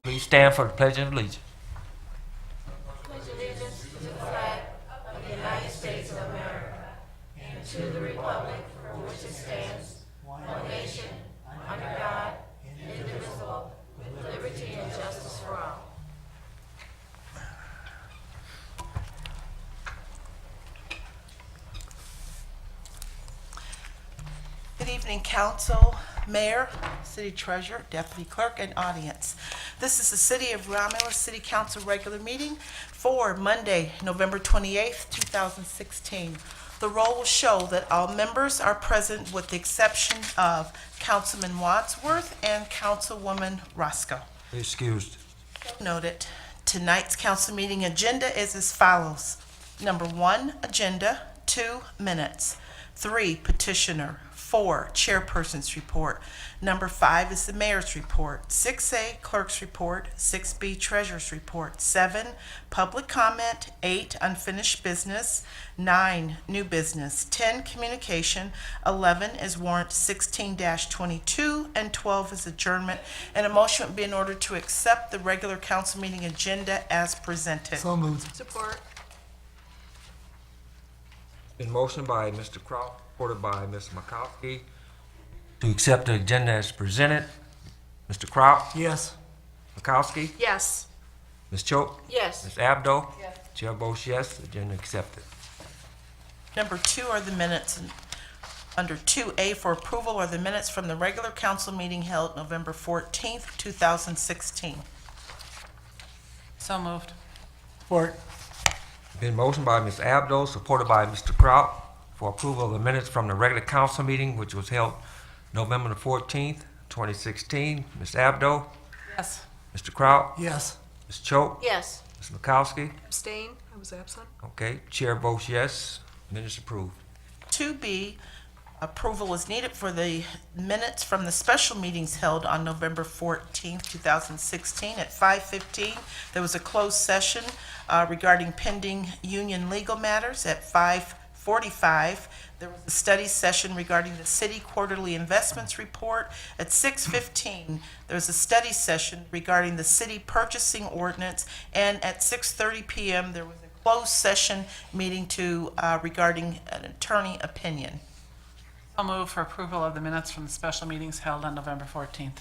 Please stand for the Pledge of Allegiance. Good evening, Council, Mayor, City Treasurer, Deputy Clerk, and audience. This is the City of Romulus City Council regular meeting for Monday, November 28th, 2016. The roll will show that all members are present with the exception of Councilman Wadsworth and Councilwoman Roscoe. Excused. Noted. Tonight's council meeting agenda is as follows. Number 1, agenda. 2, minutes. 3, petitioner. 4, chairperson's report. Number 5 is the mayor's report. 6A, clerk's report. 6B, treasurer's report. 7, public comment. 8, unfinished business. 9, new business. 10, communication. 11 is warrant 16-22, and 12 is adjournment. And a motion would be in order to accept the regular council meeting agenda as presented. So moved. Support. Been motioned by Mr. Kraut, supported by Ms. Makowski, to accept the agenda as presented. Mr. Kraut? Yes. Makowski? Yes. Ms. Choate? Yes. Ms. Abdo? Yes. Chair votes yes, agenda accepted. Number 2 are the minutes. Under 2A for approval are the minutes from the regular council meeting held November 14th, 2016. So moved. Support. Been motioned by Ms. Abdo, supported by Mr. Kraut, for approval of the minutes from the regular council meeting, which was held November the 14th, 2016. Ms. Abdo? Yes. Mr. Kraut? Yes. Ms. Choate? Yes. Ms. Makowski? Abstain. I was absent. Okay, chair votes yes, minutes approved. 2B, approval is needed for the minutes from the special meetings held on November 14th, 2016 at 5:15. There was a closed session regarding pending union legal matters. At 5:45, there was a study session regarding the city quarterly investments report. At 6:15, there was a study session regarding the city purchasing ordinance. And at 6:30 p.m., there was a closed session meeting regarding an attorney opinion. I'll move for approval of the minutes from the special meetings held on November 14th.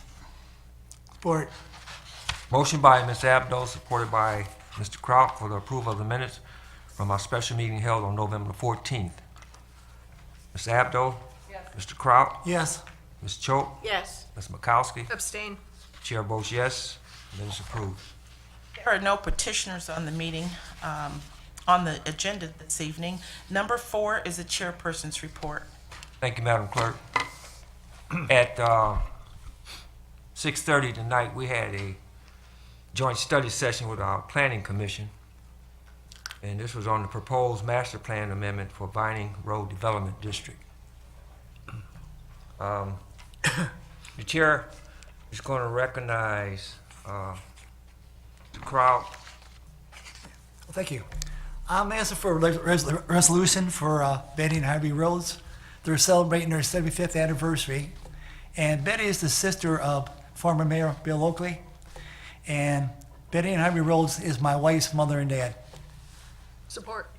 Support. Motion by Ms. Abdo, supported by Mr. Kraut, for the approval of the minutes from our special meeting held on November 14th. Ms. Abdo? Yes. Mr. Kraut? Yes. Ms. Choate? Yes. Ms. Makowski? Abstain. Chair votes yes, minutes approved. There are no petitioners on the meeting, on the agenda this evening. Number 4 is the chairperson's report. Thank you, Madam Clerk. At 6:30 tonight, we had a joint study session with our Planning Commission, and this was on the proposed master plan amendment for Vining Road Development District. The chair is going to recognize the crowd. Well, thank you. I'm asking for a resolution for Betty and Harvey Roads. They're celebrating their 75th anniversary. And Betty is the sister of former Mayor Bill Oakley. And Betty and Harvey Roads is my wife's mother and dad. Support.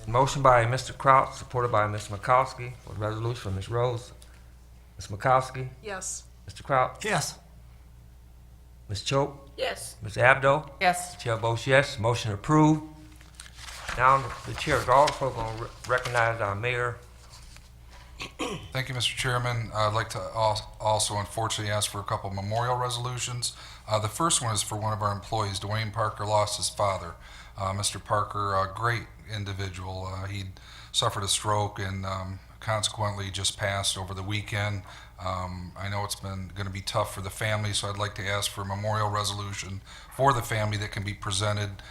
Motion by Mr. Kraut, supported by Ms. Makowski, for the resolution from Ms. Rose. Ms. Makowski, Yes. Mr. Kraut, Yes. Ms. Choate, Yes. Ms. Abdo. Yes. Chair votes yes, motion approved. Now, the chair is also going to recognize our mayor. Thank you, Mr. Chairman. I'd like to also unfortunately ask for a couple memorial resolutions. The first one is for one of our employees. Dwayne Parker lost his father. Mr. Parker, a great individual. He'd suffered a stroke and consequently just passed over the weekend. I know it's been going to be tough for the family, so I'd like to ask for a memorial resolution for the family that can be presented.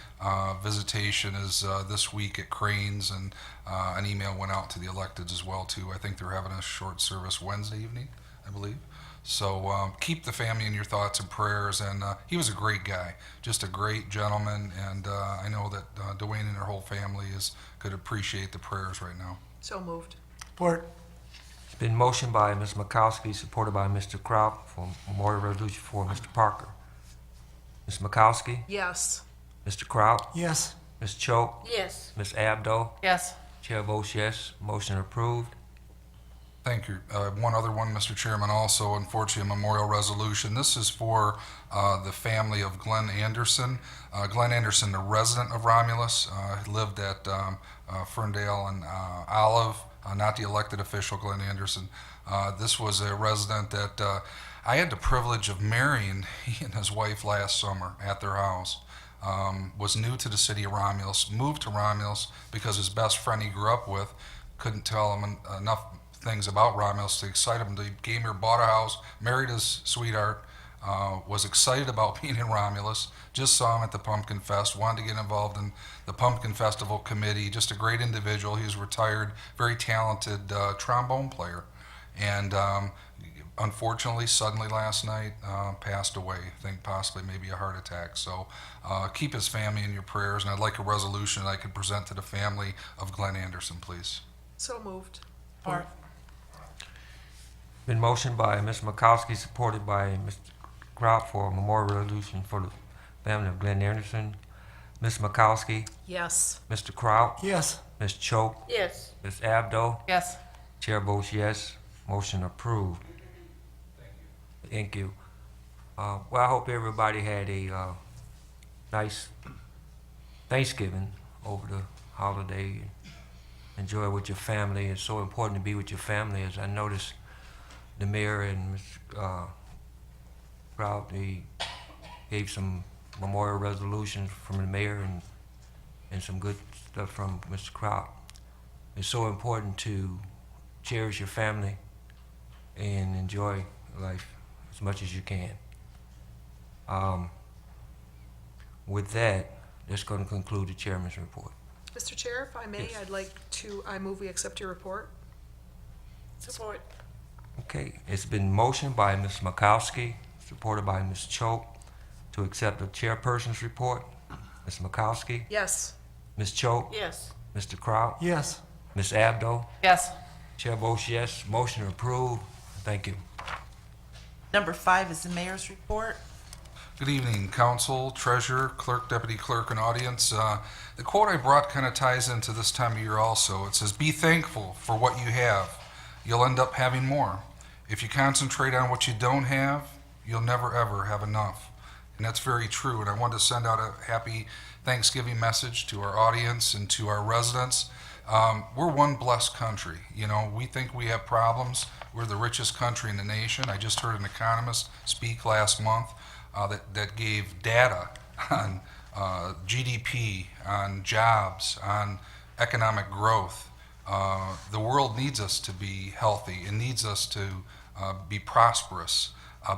Visitation is this week at Cranes, and an email went out to the electeds as well too. I think they're having a short service Wednesday evening, I believe. So keep the family in your thoughts and prayers. And he was a great guy, just a great gentleman, and I know that Dwayne and her whole family could appreciate the prayers right now. So moved. Support. Been motioned by Ms. Makowski, supported by Mr. Kraut for memorial resolution for Mr. Parker. Ms. Makowski, Yes. Mr. Kraut, Yes. Ms. Choate, Yes. Ms. Abdo. Yes. Chair votes yes. Motion approved. Thank you. One other one, Mr. Chairman, also unfortunately a memorial resolution. This is for the family of Glenn Anderson. Glenn Anderson, the resident of Romulus, lived at Ferndale and Olive, not the elected official Glenn Anderson. This was a resident that I had the privilege of marrying he and his wife last summer at their house. Was new to the city of Romulus, moved to Romulus because his best friend he grew up with couldn't tell him enough things about Romulus to excite him. He came here, bought a house, married his sweetheart, was excited about being in Romulus, just saw him at the Pumpkin Fest, wanted to get involved in the Pumpkin Festival committee, just a great individual. He was retired, very talented trombone player. And unfortunately, suddenly last night, passed away. I think possibly maybe a heart attack. So keep his family in your prayers, and I'd like a resolution that I could present to the family of Glenn Anderson, please. So moved. Support. Been motioned by Ms. Makowski, supported by Mr. Kraut for a memorial resolution for the family of Glenn Anderson. Ms. Makowski, Yes. Mr. Kraut, Yes. Ms. Choate, Yes. Ms. Abdo. Yes. Chair votes yes. Motion approved. Thank you. Well, I hope everybody had a nice Thanksgiving over the holiday. Enjoy it with your family. It's so important to be with your family. As I noticed, the mayor and Mr. Kraut, they gave some memorial resolutions from the mayor and some good stuff from Mr. Kraut. It's so important to cherish your family and enjoy life as much as you can. With that, that's going to conclude the chairman's report. Mr. Chair, if I may, Yes. I move we accept your report. Support. Okay, it's been motioned by Ms. Makowski, supported by Ms. Choate, to accept the chairperson's report. Ms. Makowski, Yes. Ms. Choate, Yes. Mr. Kraut, Yes. Ms. Abdo. Yes. Chair votes yes. Motion approved. Thank you. Number 5 is the mayor's report. Good evening, council, treasurer, clerk, deputy clerk, and audience. The quote I brought kind of ties into this time of year also. It says, "Be thankful for what you have. You'll end up having more. If you concentrate on what you don't have, you'll never ever have enough." And that's very true. And I wanted to send out a happy Thanksgiving message to our audience and to our residents. We're one blessed country. You know, we think we have problems. We're the richest country in the nation. I just heard an economist speak last month that gave data on GDP, on jobs, on economic growth. The world needs us to be healthy. It needs us to be prosperous.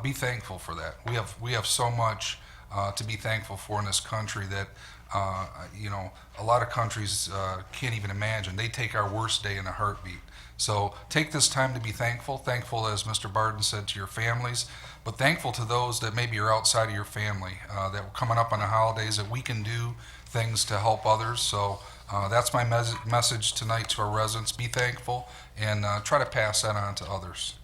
Be thankful for that. We have so much to be thankful for in this country that a lot of countries can't even imagine. They take our worst day in a heartbeat. So take this time to be thankful. Thankful, as Mr. Barden said, to your families, but thankful to those that maybe are outside of your family, that are coming up on the holidays, that we can do things to help others. So that's my message tonight to our residents. Be thankful and try to pass that on to others.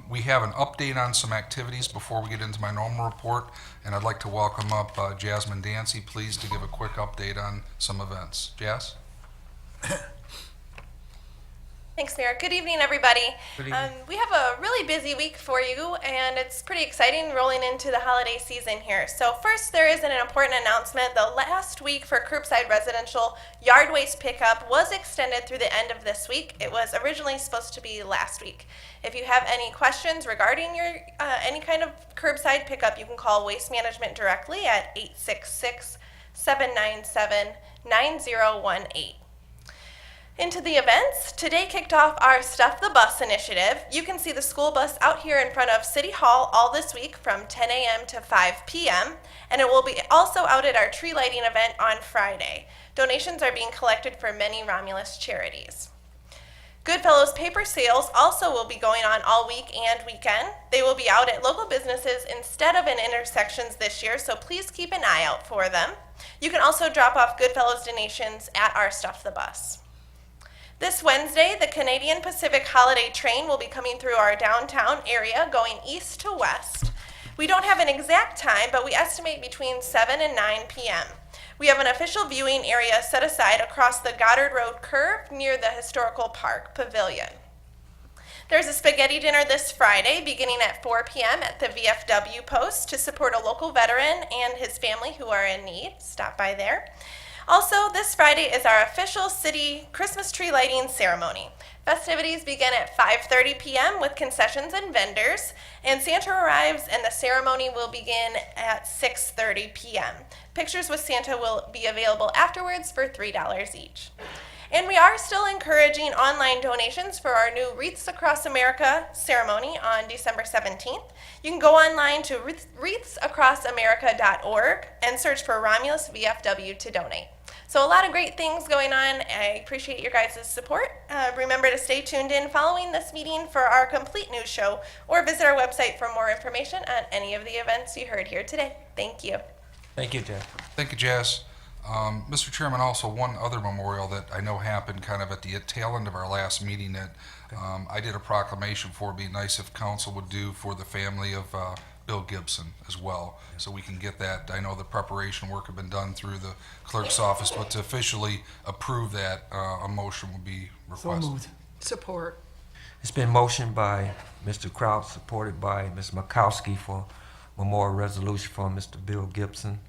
We have an update on some activities before we get into my normal report, and I'd like to welcome up Jasmine Dancy, please, to give a quick update on some events. Jas? Thanks, Mayor. Good evening, everybody. Good evening. We have a really busy week for you, and it's pretty exciting rolling into the holiday season here. So first, there is an important announcement. The last week for curbside residential yard waste pickup was extended through the end of this week. It was originally supposed to be last week. If you have any questions regarding your any kind of curbside pickup, you can call Waste Management directly at 866-797-9018. Into the events, today kicked off our Stuff the Bus initiative. You can see the school bus out here in front of City Hall all this week from 10 a.m. to 5 p.m. And it will be also out at our tree lighting event on Friday. Donations are being collected for many Romulus charities. Goodfellows paper sales also will be going on all week and weekend. They will be out at local businesses instead of in intersections this year, so please keep an eye out for them. You can also drop off Goodfellows donations at our Stuff the Bus. This Wednesday, the Canadian Pacific Holiday Train will be coming through our downtown area going east to west. We don't have an exact time, but we estimate between 7 and 9 p.m. We have an official viewing area set aside across the Goddard Road curve near the Historical Park Pavilion. There's a spaghetti dinner this Friday beginning at 4 p.m. at the VFW post to support a local veteran and his family who are in need. Stop by there. Also, this Friday is our official city Christmas tree lighting ceremony. Festivities begin at 5:30 p.m. with concessions and vendors, and Santa arrives and the ceremony will begin at 6:30 p.m. Pictures with Santa will be available afterwards for $3 each. And we are still encouraging online donations for our new Wreaths Across America ceremony on December 17th. You can go online to wreathsacrossamerica.org and search for Romulus VFW to donate. So a lot of great things going on. I appreciate your guys' support. Remember to stay tuned in following this meeting for our complete news show, or visit our website for more information on any of the events you heard here today. Thank you. Thank you, Jeff. Thank you, Jess. Mr. Chairman, also one other memorial that I know happened kind of at the tail end of our last meeting that I did a proclamation for. It'd be nice if council would do for the family of Bill Gibson as well, so we can get that. I know the preparation work had been done through the clerk's office, but to officially approve that, a motion would be So requested. moved. Support. It's been motioned by Mr. Kraut, supported by Ms. Makowski for memorial resolution for Mr. Bill Gibson.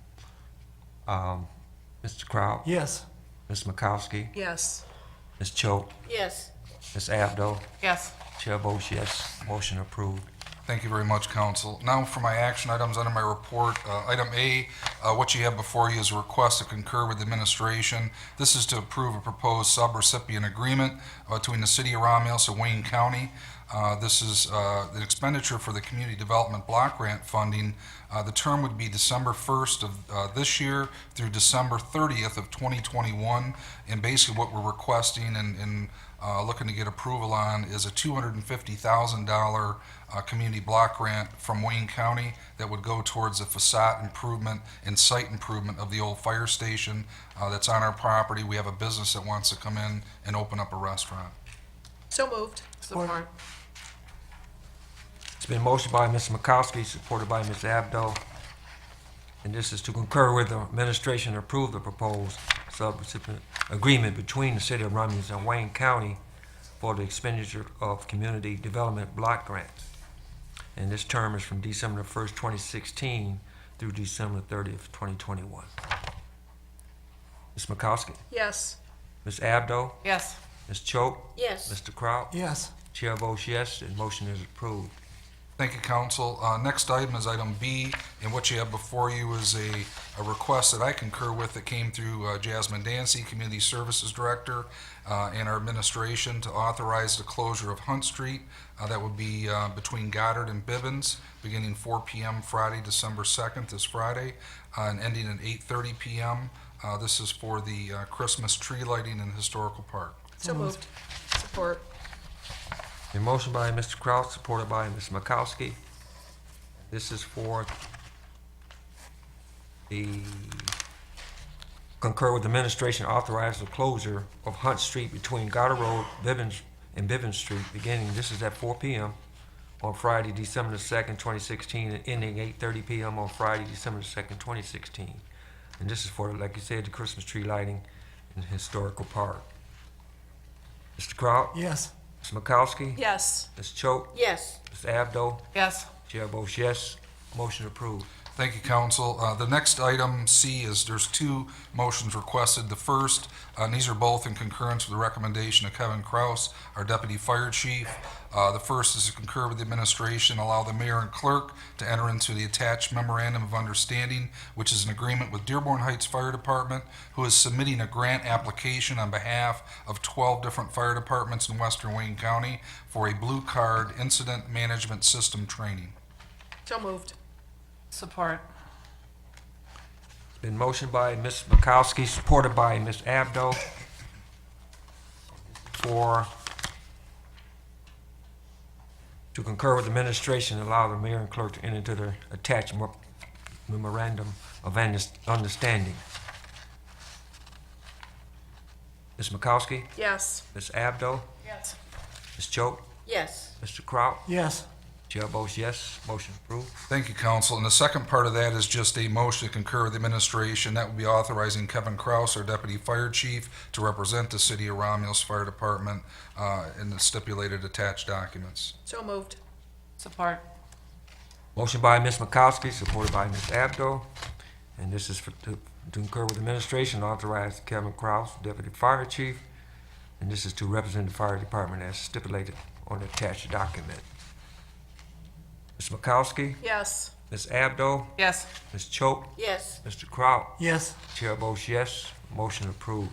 Mr. Kraut, Yes. Ms. Makowski, Yes. Ms. Choate, Yes. Ms. Abdo, Yes. Chair votes yes, motion approved. Thank you very much, council. Now for my action items under my report. Item A, what you have before you is a request to concur with the administration. This is to approve a proposed subrecipient agreement between the city of Romulus and Wayne County. This is the expenditure for the community development block grant funding. The term would be December 1st of this year through December 30th of 2021. And basically what we're requesting and looking to get approval on is a $250,000 community block grant from Wayne County that would go towards the facade improvement and site improvement of the old fire station that's on our property. We have a business that wants to come in and open up a restaurant. So moved. Support. It's been motioned by Ms. Makowski, supported by Ms. Abdo. And this is to concur with the administration to approve the proposed subrecipient agreement between the city of Romulus and Wayne County for the expenditure of community development block grants. And this term is from December 1st, 2016 through December 30th, 2021. Ms. Makowski, Yes. Ms. Abdo, Yes. Ms. Choate, Yes. Mr. Kraut. Yes. Chair votes yes, and motion is approved. Thank you, council. Next item is item B, and what you have before you is a request that I concur with that came through Jasmine Dancy, Community Services Director, and our administration to authorize the closure of Hunt Street. That would be between Goddard and Bivens, beginning 4 p.m. Friday, December 2nd, this Friday, and ending at 8:30 p.m. This is for the Christmas tree lighting in the Historical Park. So moved. Support. A motion by Mr. Kraut, supported by Ms. Makowski. This is for the concur with administration authorize the closure of Hunt Street between Goddard Road, Bivens, and Bivens Street, beginning, this is at 4 p.m. on Friday, December the 2nd, 2016, and ending 8:30 p.m. on Friday, December the 2nd, 2016. And this is for, like you said, the Christmas tree lighting in the Historical Park. Mr. Kraut? Yes. Ms. Makowski? Yes. Ms. Choate? Yes. Ms. Abdo? Yes. Chair votes yes, motion approved. Thank you, council. The next item, C, is there's two motions requested. The first, and these are both in concurrence with the recommendation of Kevin Kraus, our deputy fire chief. The first is to concur with the administration, allow the mayor and clerk to enter into the attached memorandum of understanding, which is an agreement with Dearborn Heights Fire Department, who is submitting a grant application on behalf of 12 different fire departments in western Wayne County for a blue card incident management system training. So moved. Support. It's been motioned by Ms. Makowski, supported by Ms. Abdo, to concur with administration and allow the mayor and clerk to enter into the attached memorandum of understanding. Ms. Makowski, Yes. Ms. Abdo, Yes. Ms. Choate, Yes. Mr. Kraut. Yes. Chair votes yes, motion approved. Thank you, council. And the second part of that is just a motion to concur with the administration. That would be authorizing Kevin Kraus, our deputy fire chief, to represent the city of Romulus Fire Department in the stipulated attached documents. So moved. Support. Motion by Ms. Makowski, supported by Ms. Abdo, and this is to concur with administration, authorize Kevin Kraus, deputy fire chief, and this is to represent the fire department as stipulated on the attached document. Ms. Makowski, Yes. Ms. Abdo, Yes. Ms. Choate, Yes. Mr. Kraut. Yes. Chair votes yes, motion approved.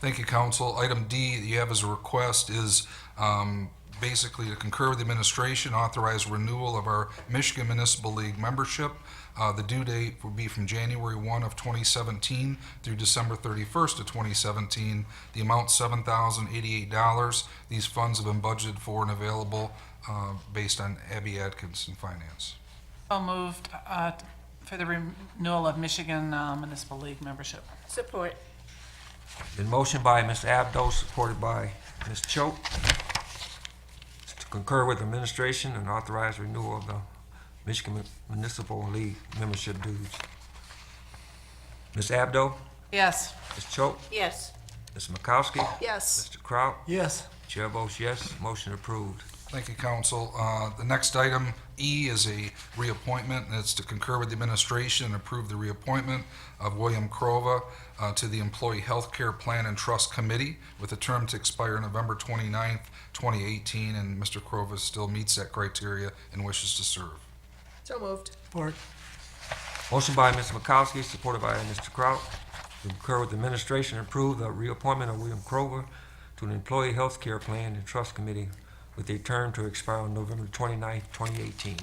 Thank you, council. Item D that you have as a request is basically to concur with the administration, authorize renewal of our Michigan Municipal League membership. The due date would be from January 1 of 2017 through December 31st of 2017. The amount $7,088. These funds have been budgeted for and available based on Abby Atkinson Finance. So moved for the renewal of Michigan Municipal League membership. Support. Been motioned by Ms. Abdo, supported by Ms. Choate, to concur with administration and authorize renewal of the Michigan Municipal League membership dues. Ms. Abdo, Yes. Ms. Choate, Yes. Ms. Makowski, Yes. Mr. Kraut. Yes. Chair votes yes, motion approved. Thank you, council. The next item, E, is a reappointment, and it's to concur with the administration and approve the reappointment of William Crova to the Employee Health Care Plan and Trust Committee with a term to expire November 29th, 2018, and Mr. Crova still meets that criteria and wishes to serve. So moved. Support. Motion by Ms. Makowski, supported by Mr. Kraut, to concur with the administration and approve the reappointment of William Crover to the Employee Health Care Plan and Trust Committee with a term to expire on November 29th, 2018. Ms.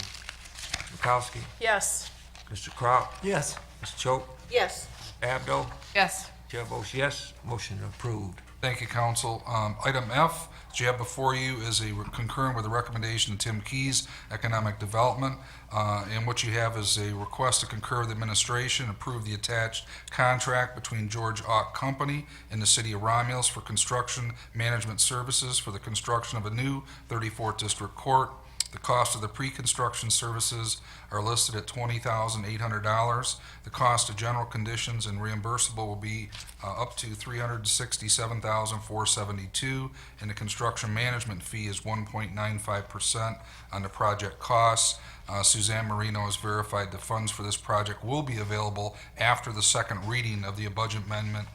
Makowski, Yes. Mr. Kraut, Yes. Ms. Choate, Yes. Abdo. Yes. Chair votes yes, motion approved. Thank you, council. Item F, that you have before you is a concurrent with the recommendation of Tim Keys, Economic Development. And what you have is a request to concur with administration, approve the attached contract between George Auk Company and the city of Romulus for construction management services for the construction of a new 34th District Court. The cost of the pre-construction services are listed at $20,800. The cost of general conditions and reimbursable will be up to $367,472, and the construction management fee is 1.95% on the project costs. Suzanne Marino has verified the funds for this project will be available after the second reading of the budget amendment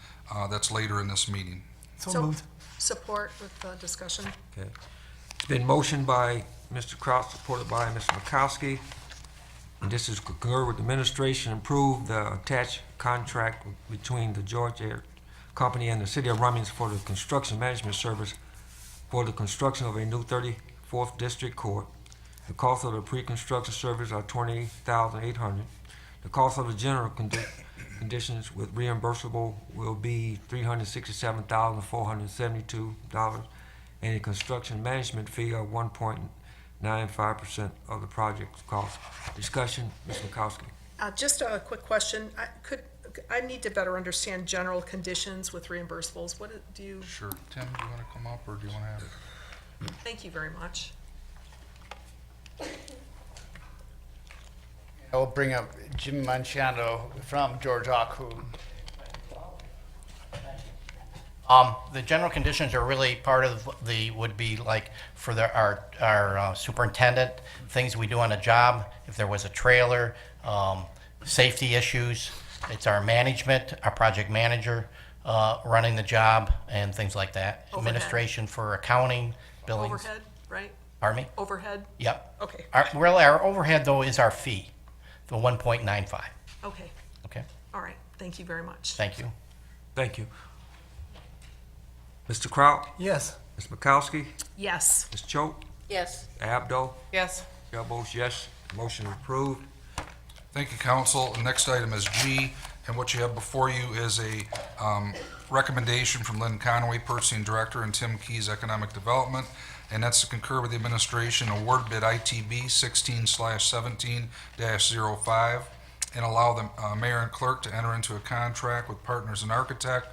that's later in this meeting. So moved. Support with discussion. Okay. It's been motioned by Mr. Kraut, supported by Ms. Makowski. And this is concur with the administration, approve the attached contract between the George Air Company and the City of Romulus for the construction management service for the construction of a new 34th District Court. The cost of the pre-construction service are $28,800. The cost of the general conditions with reimbursable will be $367,472, and a construction management fee of 1.95% of the project's cost. Discussion, Ms. Makowski. Just a quick question. I need to better understand general conditions with reimbursables. What do you, Sure. Tim, do you want to come up, or do you want to have it? thank you very much. I'll bring up Jim Manciano from George Auk, who. The general conditions are really part of would be like for our superintendent, things we do on a job, if there was a trailer, safety issues. It's our management, our project manager, running the job and things like that. Overhead. Administration for accounting, billings. Overhead, right? Pardon me? Overhead? Yep. Okay, Our overhead though is our fee, the 1.95, okay, okay? all right. Thank you very much. Thank you. Thank you. Mr. Kraut, Yes. Ms. Makowski, Yes. Ms. Choate, Yes. Abdo. Yes. Chair votes yes, motion approved. Thank you, council. The next item is G, and what you have before you is a recommendation from Lynn Conway, Purchasing Director, and Tim Keys, Economic Development, and that's to concur with the administration award bid ITB 16/17-05 and allow the mayor and clerk to enter into a contract with Partners and Architect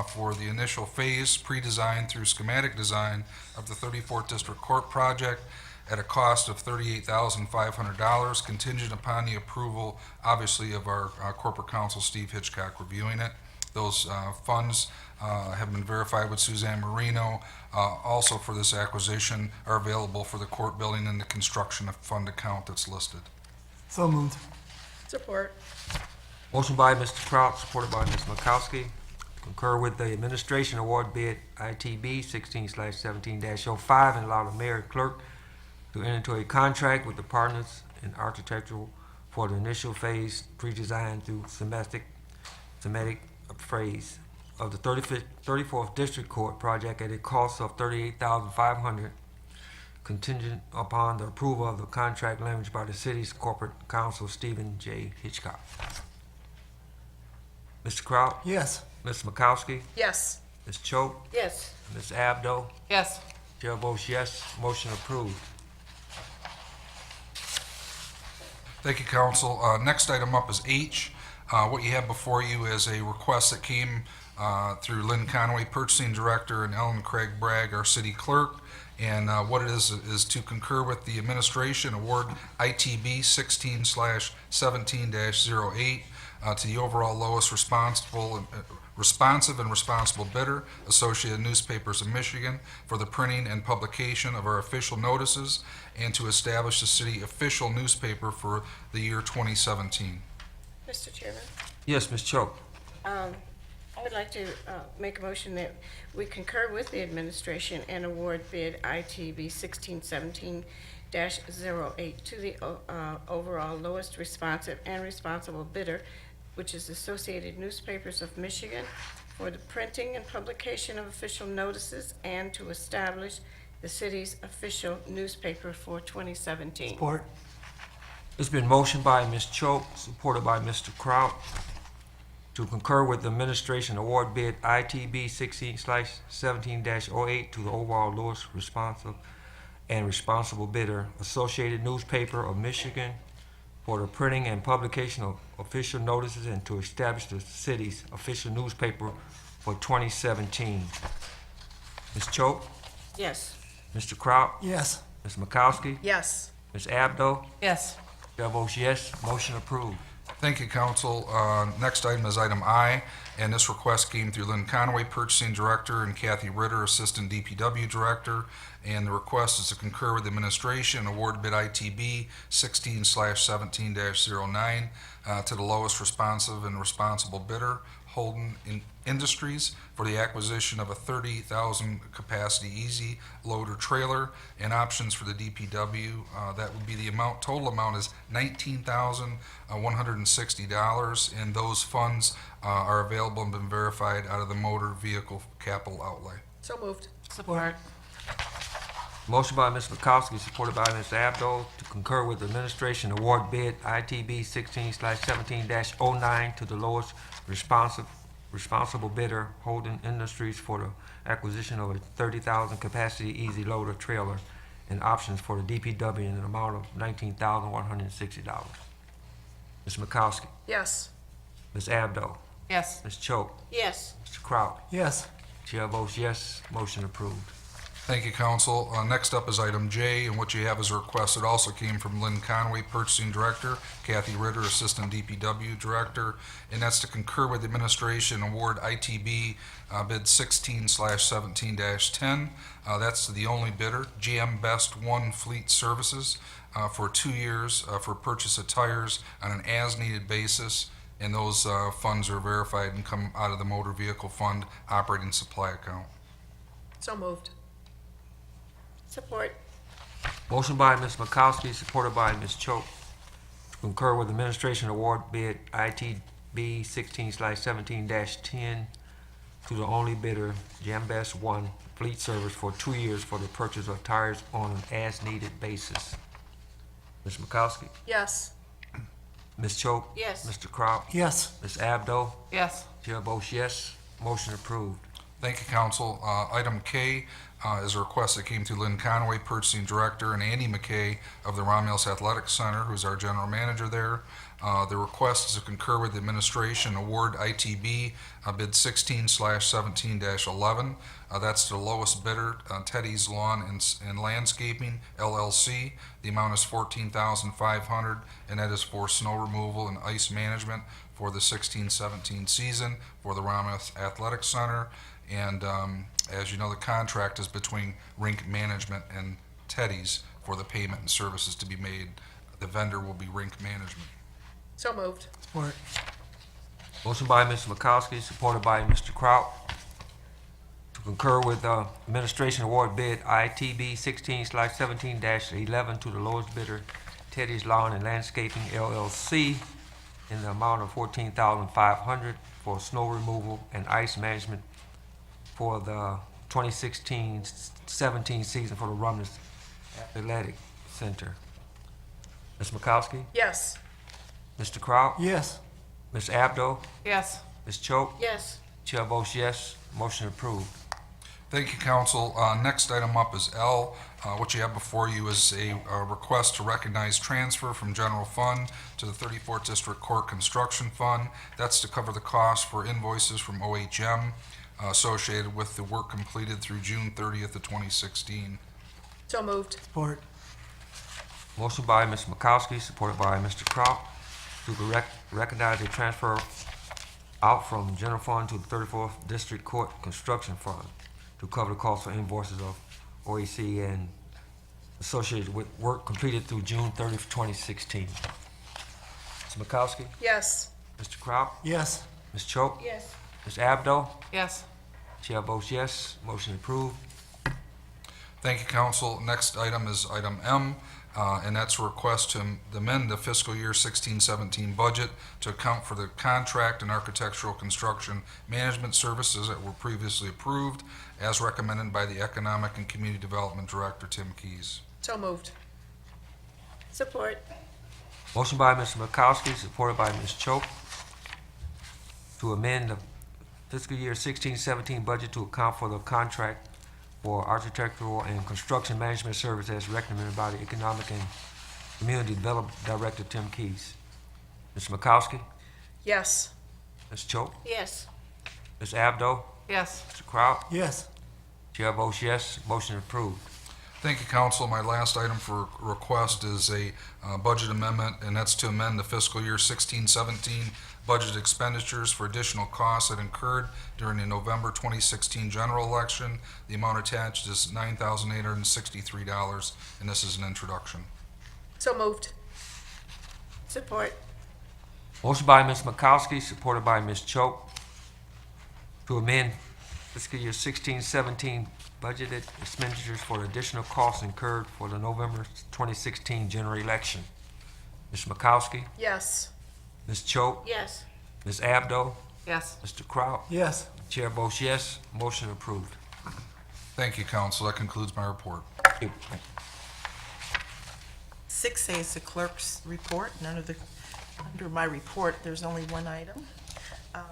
for the initial phase, pre-design through schematic design of the 34th District Court project at a cost of $38,500, contingent upon the approval, obviously, of our corporate counsel, Steve Hitchcock, reviewing it. Those funds have been verified with Suzanne Marino. Also for this acquisition are available for the court building and the construction fund account that's listed. So moved. Support. Motion by Mr. Kraut, supported by Ms. Makowski. Concur with the administration award bid ITB 16/17-05 and allow the mayor and clerk to enter into a contract with the Partners in Architectural for the initial phase, pre-design through thematic phase of the 34th District Court project at a cost of $38,500, contingent upon the approval of the contract language by the city's corporate counsel, Stephen J. Hitchcock. Mr. Kraut? Yes. Ms. Makowski? Yes. Ms. Choate? Yes. Ms. Abdo? Yes. Chair votes yes, motion approved. Thank you, council. Next item up is H. What you have before you is a request that came through Lynn Conway, purchasing director, and Ellen Craig Bragg, our city clerk. And what it is to concur with the administration award ITB 16/17-08 to the overall lowest responsive and responsible bidder, Associated Newspapers of Michigan, for the printing and publication of our official notices and to establish the city official newspaper for the year 2017. Mr. Chairman, Yes, Ms. Choate. I would like to make a motion that we concur with the administration and award bid ITB 1617-08 to the overall lowest responsive and responsible bidder, which is Associated Newspapers of Michigan, for the printing and publication of official notices and to establish the city's official newspaper for 2017. Support. It's been motioned by Ms. Choate, supported by Mr. Kraut, to concur with the administration award bid ITB 16/17-08 to the overall lowest responsive and responsible bidder, Associated Newspaper of Michigan, for the printing and publication of official notices and to establish the city's official newspaper for 2017. Ms. Choate? Yes. Mr. Kraut? Yes. Ms. Makowski? Yes. Ms. Abdo? Yes. Chair votes yes, motion approved. Thank you, council. Next item is item I, and this request came through Lynn Conway, purchasing director, and Kathy Ritter, assistant DPW director. And the request is to concur with the administration, award bid ITB 16/17-09 to the lowest responsive and responsible bidder, Holden Industries, for the acquisition of a 30,000 capacity easy loader trailer and options for the DPW. That would be the amount, total amount is $19,160, and those funds are available and been verified out of the motor vehicle capital outlay. So moved. Support. Motion by Ms. Makowski, supported by Ms. Abdo, to concur with the administration award bid ITB 16/17-09 to the lowest responsible bidder, Holden Industries, for the acquisition of a 30,000 capacity easy loader trailer and options for the DPW in an amount of $19,160. Ms. Makowski? Yes. Ms. Abdo? Yes. Ms. Choate? Yes. Mr. Kraut? Yes. Chair votes yes, motion approved. Thank you, council. Next up is item J, and what you have is a request that also came from Lynn Conway, purchasing director, Kathy Ritter, assistant DPW director, and that's to concur with the administration award ITB bid 16/17-10. That's the only bidder, GM Best One Fleet Services, for 2 years for purchase of tires on an as-needed basis, and those funds are verified and come out of the motor vehicle fund operating supply account. So moved. Support. Motion by Ms. Makowski, supported by Ms. Choate, to concur with administration award bid ITB 16/17-10 to the only bidder, Jambest One Fleet Service, for 2 years for the purchase of tires on an as-needed basis. Ms. Makowski? Yes. Ms. Choate? Yes. Mr. Kraut? Yes. Ms. Abdo? Yes. Chair votes yes, motion approved. Thank you, Council. Item K is a request that came through Lynn Conway, Purchasing Director, and Andy McKay of the Romulus Athletic Center, who's our General Manager there. The request is to concur with the administration, award ITB bid 16/17-11. That's the lowest bidder, Teddy's Lawn and Landscaping LLC. The amount is $14,500, and that is for snow removal and ice management for the 16-17 season for the Romulus Athletic Center. And as you know, the contract is between Rink Management and Teddy's for the payment and services to be made. The vendor will be Rink Management. So moved. Support. Motion by Mr. Makowski, supported by Mr. Kraut, to concur with administration award bid ITB 16/17-11 to the lowest bidder, Teddy's Lawn and Landscaping LLC, in the amount of $14,500 for snow removal and ice management for the 2016-17 season for the Romulus Athletic Center. Ms. Makowski? Yes. Mr. Kraut? Yes. Ms. Abdo? Yes. Ms. Choate? yes, Chair votes yes, motion approved. Thank you, Council. Next item up is L. What you have before you is a request to recognize transfer from General Fund to the 34th District Court Construction Fund. That's to cover the cost for invoices from OHM associated with the work completed through June 30th of 2016. So moved. Support. Motion by Ms. Makowski, supported by Mr. Kraut, to recognize a transfer out from General Fund to the 34th District Court Construction Fund to cover the cost for invoices of OAC and associated with work completed through June 30th, 2016. Ms. Makowski? Yes. Mr. Kraut? Yes. Ms. Choate? yes, Ms. Abdo? Yes. Chair votes yes, motion approved. Thank you, Council. Next item is item M, and that's a request to amend the fiscal year 16-17 budget to account for the contract and architectural construction management services that were previously approved, as recommended by the Economic and Community Development Director, Tim Keys. So moved. support, Motion by Mr. Makowski, supported by Ms. Choate, to amend the fiscal year 16-17 budget to account for the contract for architectural and construction management service as recommended by the Economic and Community Development Director, Tim Keys. Mr. Makowski? Yes. Ms. Choate? yes, Ms. Abdo? Yes. Mr. Kraut? Yes. Chair votes yes, motion approved. Thank you, Council. My last item for request is a budget amendment, and that's to amend the fiscal year 16-17 budget expenditures for additional costs that incurred during the November 2016 general election. The amount attached is $9,863, and this is an introduction. So moved. support, Motion by Ms. Makowski, supported by Ms. Choate, to amend fiscal year 16-17 budgeted expenditures for additional costs incurred for the November 2016 general election. Ms. Makowski? Yes. Ms. Choate? yes, Ms. Abdo? Yes. Mr. Kraut? Yes. Chair votes yes, motion approved. Thank you, Council. That concludes my report. 6A is the clerk's report. Under my report, there's only one item. And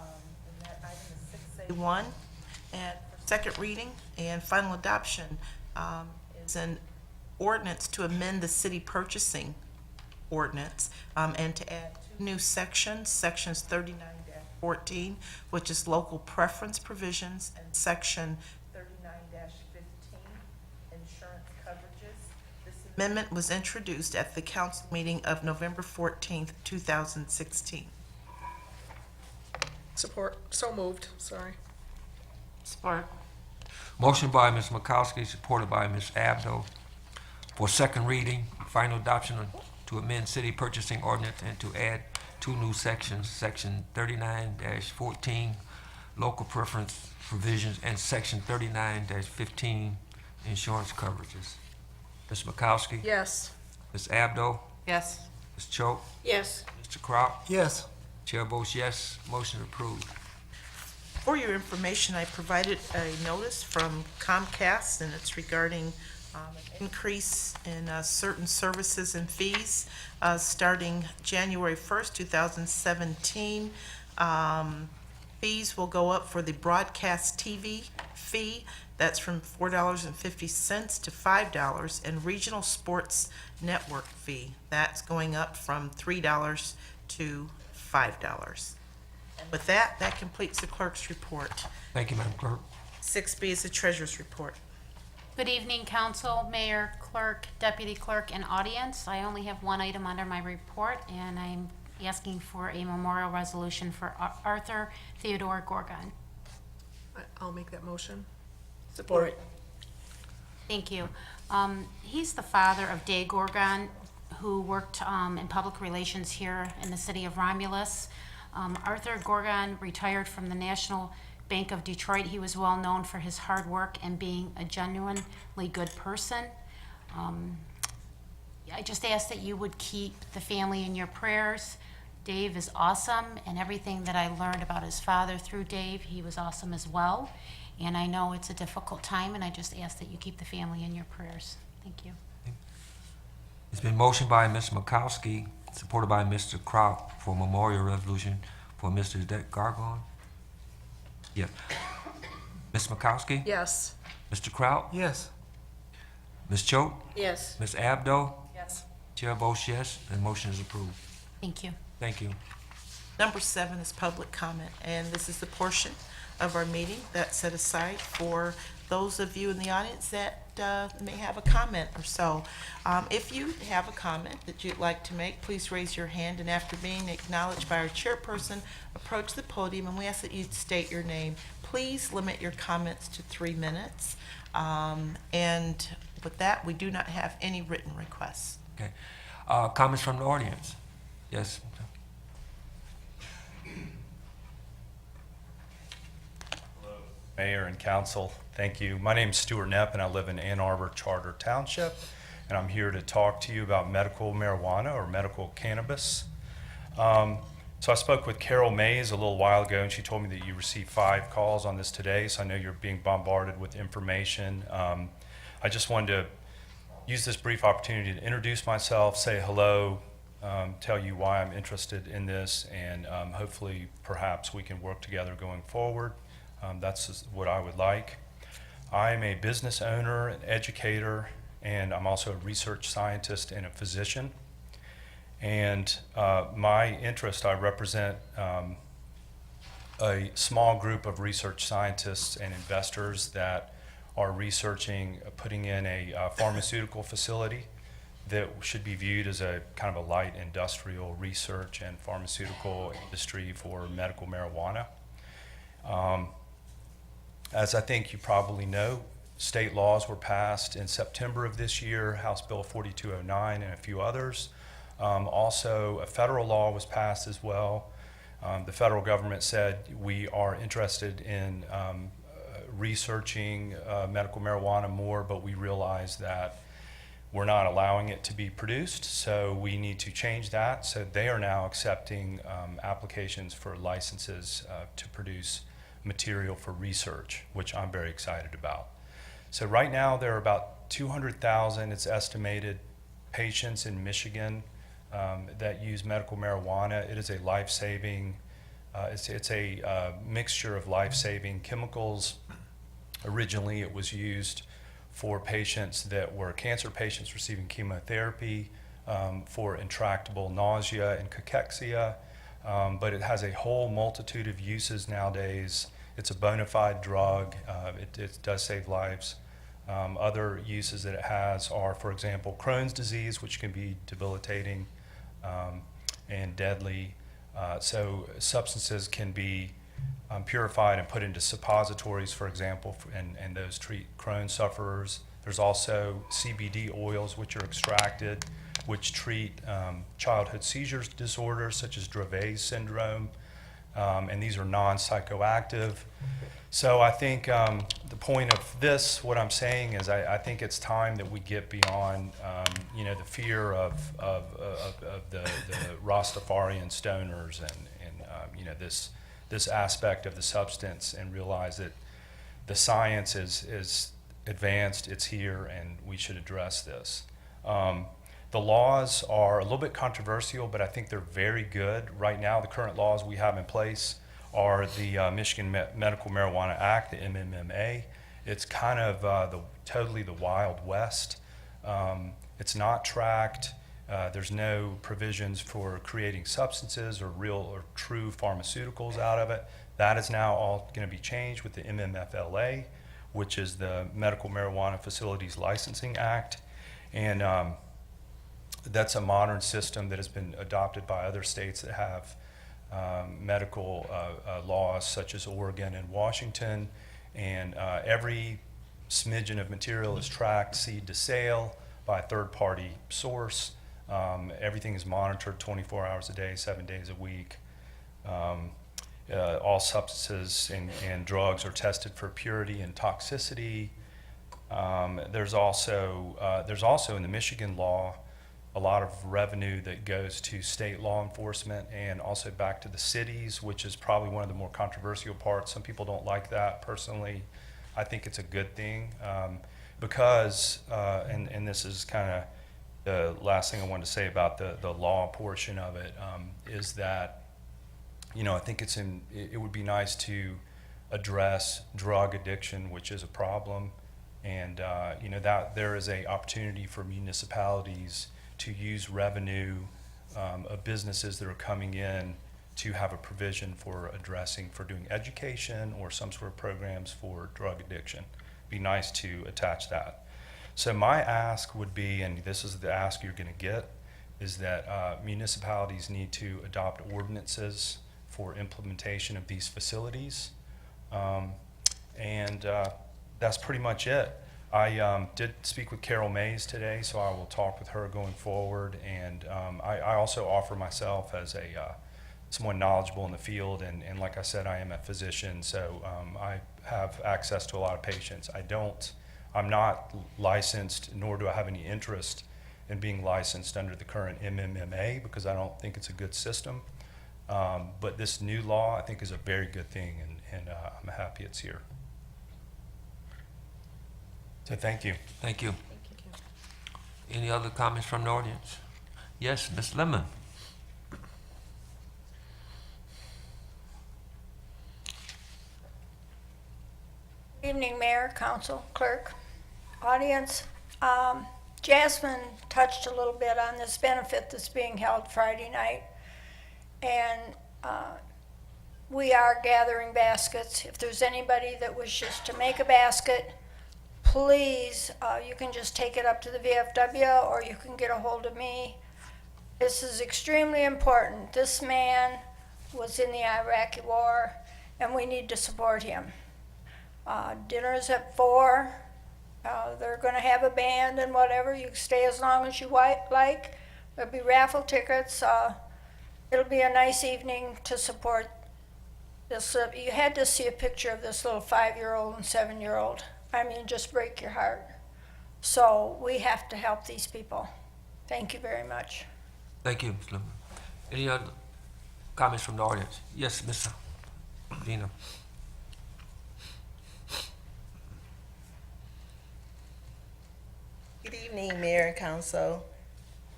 that item is 6A1. And for second reading and final adoption is an ordinance to amend the city purchasing ordinance and to add two new sections, sections 39-14, which is local preference provisions, and section 39-15, insurance coverages. This amendment was introduced at the council meeting of November 14th, 2016. Support. So moved. Sorry. Support. Motion by Ms. Makowski, supported by Ms. Abdo, for second reading, final adoption to amend city purchasing ordinance and to add two new sections, section 39-14, local preference provisions, and section 39-15, insurance coverages. Ms. Makowski? Yes. Ms. Abdo? Yes. Ms. Choate? yes, Mr. Kraut? Yes. Chair votes yes, motion approved. For your information, I provided a notice from Comcast, and it's regarding an increase in certain services and fees starting January 1st, 2017. Fees will go up for the broadcast TV fee, that's from $4.50 to $5, and regional sports network fee, that's going up from $3 to $5. And with that, that completes the clerk's report. Thank you, Madam Clerk. 6B is the treasurer's report. Good evening, council, mayor, clerk, deputy clerk, and audience. I only have one item under my report, and I'm asking for a memorial resolution for Arthur Theodore Gorgon. I'll make that motion. Support. Thank you. He's the father of Day Gorgon, who worked in public relations here in the city of Romulus. Arthur Gorgon retired from the National Bank of Detroit. He was well known for his hard work and being a genuinely good person. I just ask that you would keep the family in your prayers. Dave is awesome, and everything that I learned about his father through Dave, he was awesome as well. And I know it's a difficult time, and I just ask that you keep the family in your prayers. Thank you. It's been motioned by Ms. Makowski, supported by Mr. Kraut, for memorial resolution for Mr. Gargon. Yes. Ms. Makowski? Yes. Mr. Kraut? Yes. Ms. Choate? Yes. Ms. Abdo? Yes. Chair votes yes, and motion is approved. Thank you. Thank you. Number 7 is public comment, and this is the portion of our meeting that's set aside for those of you in the audience that may have a comment or so. If you have a comment that you'd like to make, please raise your hand, and after being acknowledged by our chairperson, approach the podium, and we ask that you state your name. Please limit your comments to 3 minutes. And with that, we do not have any written requests. Okay. Comments from the audience? Yes. Mayor and council, thank you. My name is Stuart Knapp, and I live in Ann Arbor Charter Township, and I'm here to talk to you about medical marijuana or medical cannabis. So I spoke with Carol Mays a little while ago, and she told me that you received 5 calls on this today, so I know you're being bombarded with information. I just wanted to use this brief opportunity to introduce myself, say hello, tell you why I'm interested in this, and hopefully perhaps we can work together going forward. That's just what I would like. I'm a business owner, an educator, and I'm also a research scientist and a physician. And my interest, I represent a small group of research scientists and investors that are researching putting in a pharmaceutical facility that should be viewed as a kind of a light industrial research and pharmaceutical industry for medical marijuana. As I think you probably know, state laws were passed in September of this year, House Bill 4209 and a few others. Also, a federal law was passed as well. The federal government said we are interested in researching medical marijuana more, but we realize that we're not allowing it to be produced, so we need to change that. So they are now accepting applications for licenses to produce material for research, which I'm very excited about. So right now there are about 200,000, it's estimated, patients in Michigan that use medical marijuana. It is a life-saving, it's a mixture of life-saving chemicals. Originally it was used for patients that were cancer patients receiving chemotherapy for intractable nausea and cachexia. But it has a whole multitude of uses nowadays. It's a bona fide drug. It does save lives. Other uses that it has are, for example, Crohn's disease, which can be debilitating and deadly. So substances can be purified and put into suppositories, for example, and those treat Crohn's sufferers. There's also CBD oils, which are extracted, which treat childhood seizure disorders such as Dravet syndrome, and these are non-psychoactive. So I think the point of this, what I'm saying is I think it's time that we get beyond the fear of the Rastafarian stoners and this aspect of the substance, and realize that the science is advanced, it's here, and we should address this. The laws are a little bit controversial, but I think they're very good. Right now, the current laws we have in place are the Michigan Medical Marijuana Act, the MMMA. It's kind of totally the Wild West. It's not tracked. There's no provisions for creating substances or real or true pharmaceuticals out of it. That is now all going to be changed with the MMFLA, which is the Medical Marijuana Facilities Licensing Act. And that's a modern system that has been adopted by other states that have medical laws, such as Oregon and Washington. And every smidgen of material is tracked seed to sale by a third-party source. Everything is monitored 24 hours a day, 7 days a week. All substances and drugs are tested for purity and toxicity. There's also in the Michigan law a lot of revenue that goes to state law enforcement and also back to the cities, which is probably one of the more controversial parts. Some people don't like that. Personally, I think it's a good thing because, and this is kind of the last thing I wanted to say about the law portion of it, is that, you know, I think it would be nice to address drug addiction, which is a problem. And, you know, that there is a opportunity for municipalities to use revenue of businesses that are coming in to have a provision for doing education or some sort of programs for drug addiction. Be nice to attach that. So my ask would be, and this is the ask you're going to get, is that municipalities need to adopt ordinances for implementation of these facilities. And that's pretty much it. I did speak with Carol Mays today, so I will talk with her going forward. And I also offer myself as someone knowledgeable in the field. And like I said, I am a physician, so I have access to a lot of patients. I'm not licensed, nor do I have any interest in being licensed under the current MMMA because I don't think it's a good system. But this new law, I think, is a very good thing, and I'm happy it's here. So thank you. Thank you. Any other comments from the audience? Yes, Ms. Lemon. Good evening, Mayor, Council, Clerk, audience. Jasmine touched a little bit on this benefit that's being held Friday night. And we are gathering baskets. If there's anybody that wishes to make a basket, please, you can just take it up to the VFW or you can get a hold of me. This is extremely important. This man was in the Iraqi war and we need to support him. Dinner's at 4. They're going to have a band and whatever. You can stay as long as you like. There'll be raffle tickets. It'll be a nice evening to support this. You had to see a picture of this little 5-year-old and 7-year-old. I mean, just break your heart. So we have to help these people. Thank you very much. Thank you, Ms. Lemon. Any other comments from the audience? Yes, Ms. Gina. Good evening, Mayor and Council,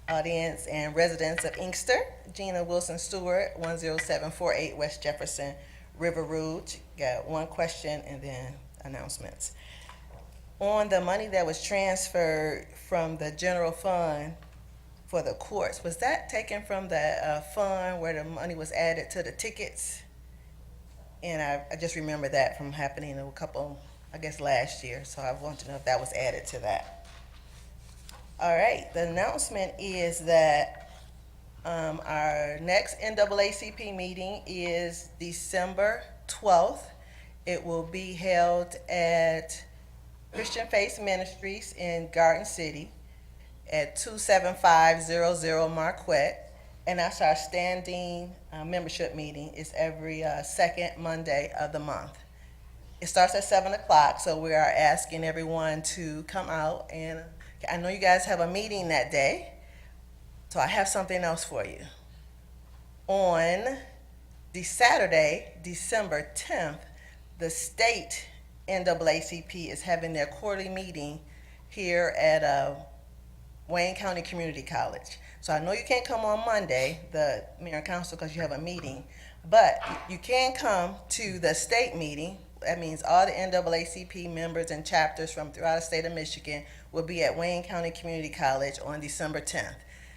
audience, and residents of Inkster. Gina Wilson Stewart, 10748 West Jefferson River Road. Got one question and then announcements. On the money that was transferred from the general fund for the courts, was that taken from the fund where the money was added to the tickets? And I just remember that from happening a couple, I guess last year, so I want to know if that was added to that. All right, the announcement is that our next NAACP meeting is December 12th. It will be held at Christian Faith Ministries in Garden City at 27500 Marquette. And that's our standing membership meeting. It's every second Monday of the month. It starts at 7 o'clock, so we are asking everyone to come out. And I know you guys have a meeting that day, so I have something else for you. On the Saturday, December 10th, the state NAACP is having their quarterly meeting here at Wayne County Community College. So I know you can't come on Monday, the mayor and council, because you have a meeting, But you can come to the state meeting. That means all the NAACP members and chapters from throughout the state of Michigan will be at Wayne County Community College on December 10th.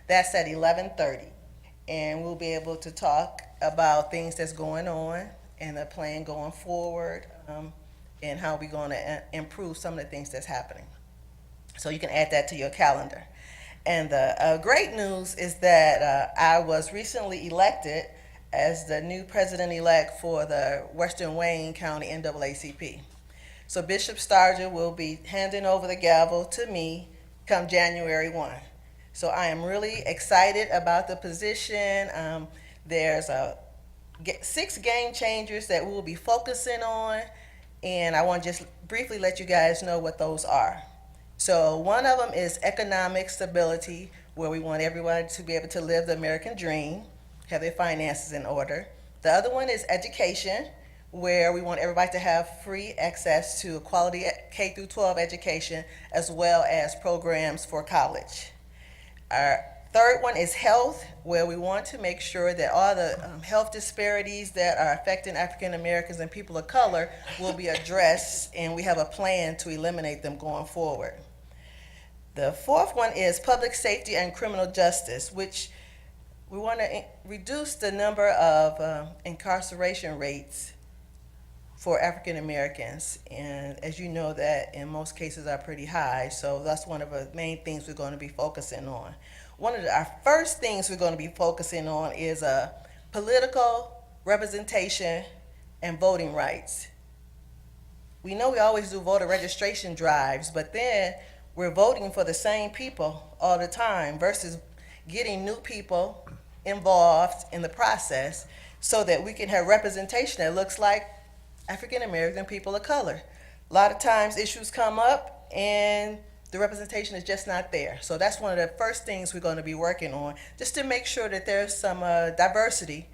That's at 11:30. And we'll be able to talk about things that's going on and the plan going forward, and how we're going to improve some of the things that's happening. So you can add that to your calendar. And the great news is that I was recently elected as the new president-elect for the Western Wayne County NAACP. So Bishop Starger will be handing over the gavel to me come January 1. So I am really excited about the position. There's 6 game changers that we'll be focusing on, and I want to just briefly let you guys know what those are. So one of them is economic stability, where we want everyone to be able to live the American dream, have their finances in order. The other one is education, where we want everybody to have free access to a quality K through 12 education, as well as programs for college. Our third one is health, where we want to make sure that all the health disparities that are affecting African Americans and people of color will be addressed, and we have a plan to eliminate them going forward. The fourth one is public safety and criminal justice, which we want to reduce the number of incarceration rates for African Americans. And as you know, that in most cases are pretty high, so that's one of the main things we're going to be focusing on. One of our first things we're going to be focusing on is political representation and voting rights. We know we always do voter registration drives, but then we're voting for the same people all the time versus getting new people involved in the process so that we can have representation that looks like African American people of color. A lot of times issues come up and the representation is just not there. So that's one of the first things we're going to be working on, just to make sure that there's some diversity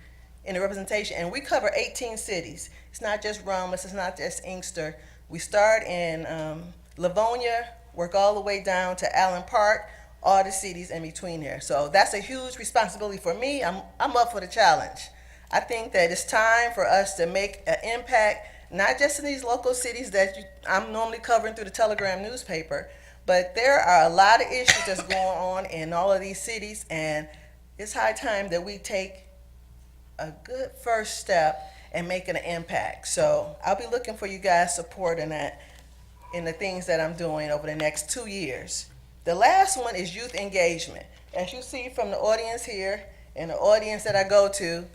in the representation. And we cover 18 cities. It's not just Romulus, it's not just Inkster. We start in Livonia, work all the way down to Allen Park, all the cities in between there. So that's a huge responsibility for me. I'm up for the challenge. I think that it's time for us to make an impact, not just in these local cities that I'm normally covering through the Telegram newspaper, but there are a lot of issues that's going on in all of these cities, and it's high time that we take a good first step and making an impact. So I'll be looking for you guys' support in that, in the things that I'm doing over the next 2 years. The last one is youth engagement. As you see from the audience here and the audience that I go to,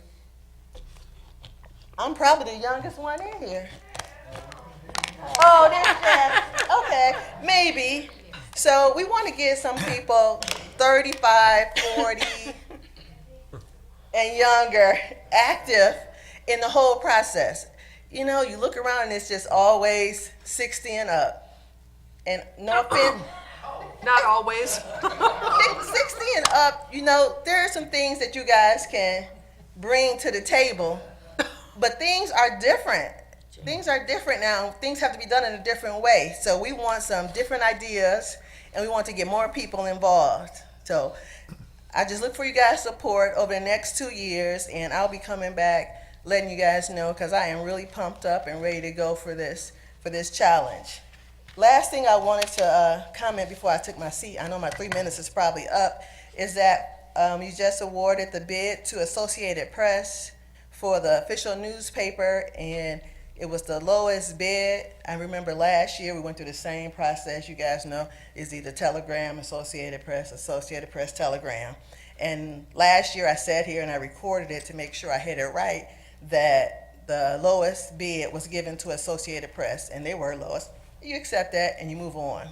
I'm probably the youngest one in here. Oh, there's Jeff. Okay, maybe. So we want to get some people 35, 40, and younger active in the whole process. You know, you look around and it's just always 60 and up. And no offense. Not always. 60 and up, you know, there are some things that you guys can bring to the table, but things are different. Things are different now. Things have to be done in a different way. So we want some different ideas, and we want to get more people involved. So I just look for you guys' support over the next 2 years, and I'll be coming back letting you guys know, because I am really pumped up and ready to go for this challenge. Last thing I wanted to comment before I took my seat, I know my 3 minutes is probably up, is that you just awarded the bid to Associated Press for the official newspaper, and it was the lowest bid. I remember last year we went through the same process. You guys know, it's either Telegram, Associated Press, Telegram. And last year I sat here and I recorded it to make sure I had it right, that the lowest bid was given to Associated Press, and they were lowest. You accept that and you move on.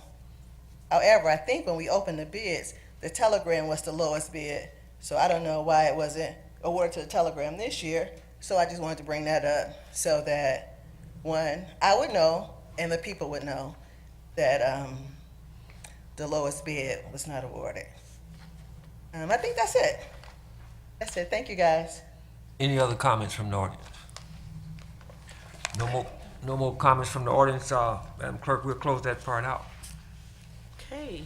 However, I think when we opened the bids, the Telegram was the lowest bid. So I don't know why it wasn't awarded to the Telegram this year. So I just wanted to bring that up so that, one, I would know and the people would know that the lowest bid was not awarded. I think that's it. That's it. Thank you, guys. Any other comments from the audience? No more comments from the audience. Madam Clerk, we'll close that part out. Okay.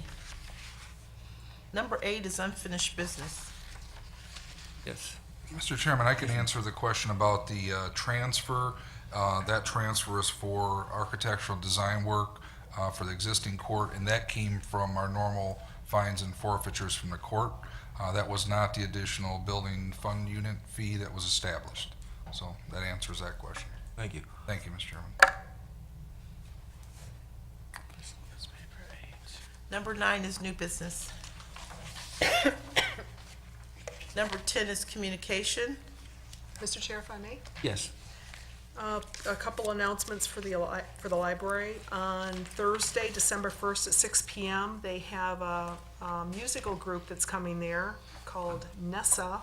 Number 8 is unfinished business. Yes. Mr. Chairman, I can answer the question about the transfer. That transfer is for architectural design work for the existing court, and that came from our normal fines and forfeitures from the court. That was not the additional building fund unit fee that was established. So that answers that question. Thank you. Thank you, Mr. Chairman. Number 9 is new business. Number 10 is communication. Mr. Chair, if I may? Yes. A couple announcements for the library. On Thursday, December 1st at 6 p.m., they have a musical group that's coming there called Nessa,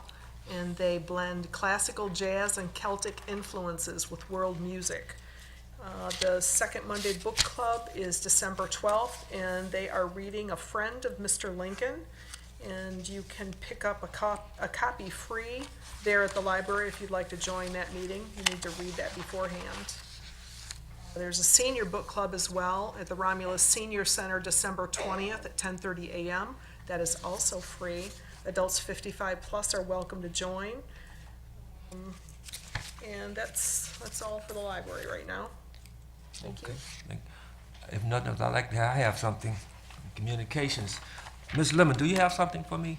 and they blend classical jazz and Celtic influences with world music. The second Monday book club is December 12th, and they are reading A Friend of Mr. Lincoln, and you can pick up a copy free there at the library if you'd like to join that meeting. You need to read that beforehand. There's a senior book club as well at the Romulus Senior Center December 20th at 10:30 a.m. That is also free. Adults 55 plus are welcome to join. And that's all for the library right now. Thank you. If nothing else, I have something. Communications. Ms. Lemon, do you have something for me?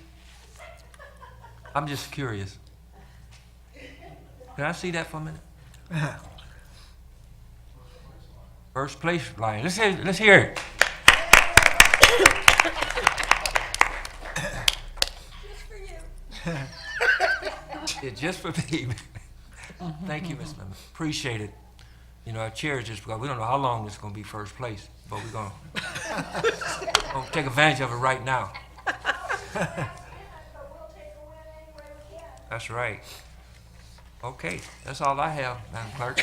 I'm just curious. Can I see that for a minute? First place line. Let's hear it. It's just for me. Thank you, Ms. Lemon. Appreciate it. You know, I cherish this because we don't know how long this is going to be first place, but we're going to take advantage of it right now. That's right. Okay, that's all I have, Madam Clerk.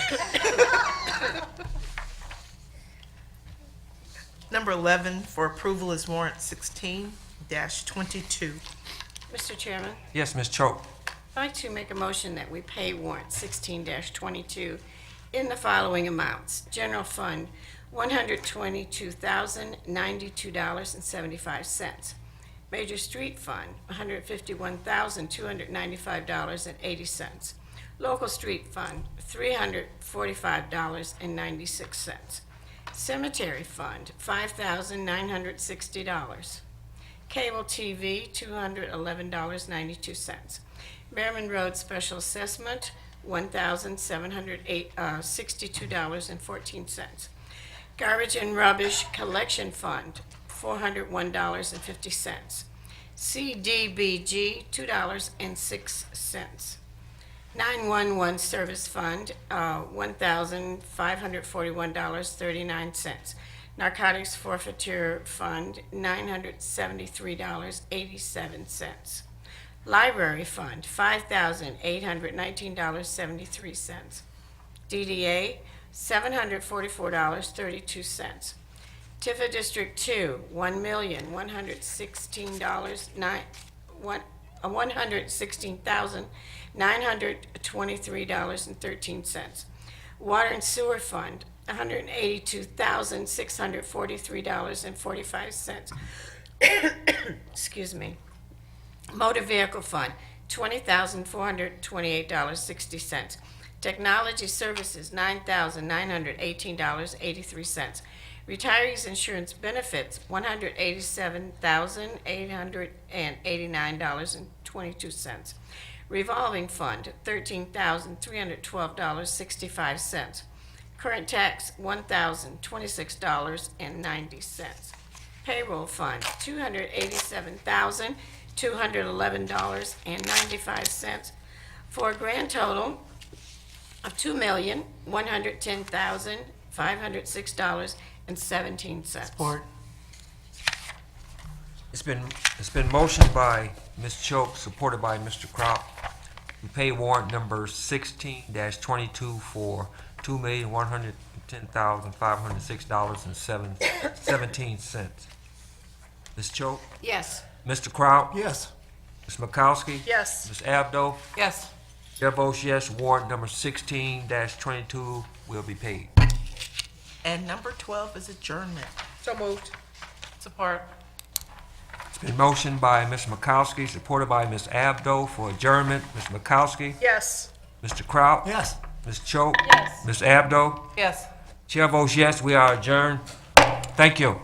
Number 11 for approval is warrant 16-22. Mr. Chairman, Yes, Ms. Choate. I'd like to make a motion that we pay warrant 16-22 in the following amounts. General Fund, $122,092.75. Major Street Fund, $151,295.80. Local Street Fund, $345.96. Cemetery Fund, $5,960. Cable TV, $211.92. Merriman Road Special Assessment, $1,762.14. Garbage and Rubbish Collection Fund, $401.50. CDBG, $2.06. 911 Service Fund, $1,541.39. Narcotics Forfeiture Fund, $973.87. Library Fund, $5,819.73. DDA, $744.32. Tifa District 2, $1,116,923.13. Water and Sewer Fund, $182,643.45. Excuse me. Motor Vehicle Fund, $20,428.60. Technology Services, $9,918.83. Retirees Insurance Benefits, $187,889.22. Revolving Fund, $13,312.65. Current tax, $1,026.90. Payroll Fund, $287,211.95, for a grand total of $2,110,506.17. Support. It's been motioned by Ms. Choate, supported by Mr. Crop. We pay warrant number 16-22 for $2,110,506.17. Ms. Choate? Yes. Mr. Crop? Yes. Ms. Makowski? Yes. Ms. Abdo? Yes. Chair votes yes, warrant number 16-22 will be paid. And number 12 is adjournment. So moved. Support. It's been motioned by Ms. Makowski, supported by Ms. Abdo for adjournment. Ms. Makowski, Yes. Mr. Kraut, Yes. Ms. Choate, Yes. Ms. Abdo. Yes. Chair votes yes, we are adjourned. Thank you.